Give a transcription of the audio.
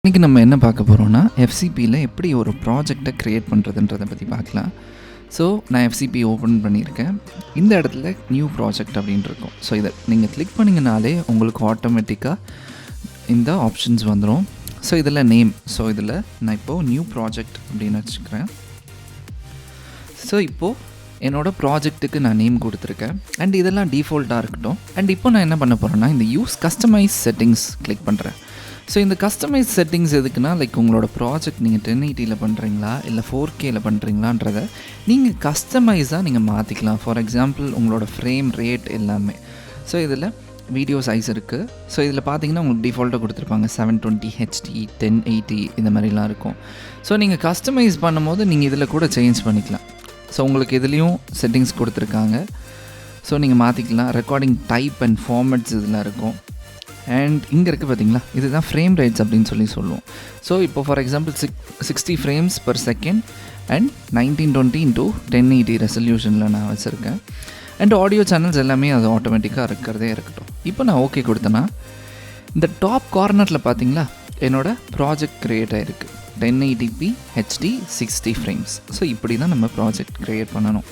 இன்றைக்கி நம்ம என்ன பார்க்க போகிறோம்னா எஃப்சிபியில் எப்படி ஒரு ப்ராஜெக்டை க்ரியேட் பண்ணுறதுன்றதை பற்றி பார்க்கலாம். ஸோ நான் எஃப்சிபி ஓப்பன் பண்ணியிருக்கேன். இந்த இடத்துல நியூ ப்ராஜெக்ட் அப்படின்னு இருக்கும். ஸோ இதை நீங்கள் கிளிக் பண்ணிங்கனாலே உங்களுக்கு ஆட்டோமேட்டிக்காக இந்த ஆப்ஷன்ஸ் வந்துடும். ஸோ இதில் நேம், ஸோ இதில் நான் இப்போது நியூ ப்ராஜெக்ட் அப்படின்னு வச்சுக்கிறேன். ஸோ இப்போது என்னோடய ப்ராஜெக்ட்டுக்கு நான் நேம் கொடுத்துருக்கேன். அண்ட் இதெல்லாம் டிஃபால்ட்டாக இருக்கட்டும். அண்ட் இப்போ நான் என்ன பண்ண போகிறேன்னா இந்த யூஸ் கஸ்டமைஸ் செட்டிங்ஸ் கிளிக் பண்ணுறேன். ஸோ இந்த கஸ்டமைஸ் செட்டிங்ஸ் எதுக்குன்னா, லைக் உங்களோட ப்ராஜெக்ட் நீங்கள் 1080 பண்ணுறீங்களா இல்லை 4K பண்ணுறீங்களான்றதை நீங்கள் கஸ்டமைஸாக நீங்கள் மாற்றிக்கலாம். ஃபார் எக்ஸாம்பிள் உங்களோட ஃப்ரேம் ரேட் எல்லாமே. ஸோ இதில் வீடியோ சைஸ் இருக்குது. ஸோ இதில் பார்த்தீங்கன்னா உங்களுக்கு டிஃபால்ட்டாக கொடுத்துருப்பாங்க 720 HD 1080 இந்த மாதிரிலாம் இருக்கும். ஸோ நீங்கள் கஸ்டமைஸ் பண்ணும்போது நீங்கள் இதில் கூட சேஞ்ச் பண்ணிக்கலாம். ஸோ உங்களுக்கு இதுலேயும் செட்டிங்ஸ் கொடுத்துருக்காங்க. ஸோ நீங்கள் மாற்றிக்கலாம். ரெக்கார்டிங் டைப் அண்ட் ஃபார்மேட்ஸ் இதில் இருக்கும். அண்ட் இங்கே இருக்குது பார்த்தீங்களா, இதுதான் ஃப்ரேம் ரேட்ஸ் அப்படின்னு சொல்லுவோம். ஸோ இப்போ for example 60 frames per second and 1920 × 1080 ரெசல்யூஷனில் நான் வச்சுருக்கேன். அண்ட் ஆடியோ சேனல்ஸ் எல்லாமே அது ஆட்டோமேட்டிக்காக இருக்கிறதே இருக்கட்டும். இப்போ நான் ஓகே கொடுத்தேன்னா இந்த டாப் கார்னரில் பார்த்தீங்களா என்னோடய ப்ராஜெக்ட் க்ரியேட் ஆகிருக்கு. 1080p HD 60 frames. ஸோ இப்படி தான் நம்ம ப்ராஜெக்ட் க்ரியேட் பண்ணணும்.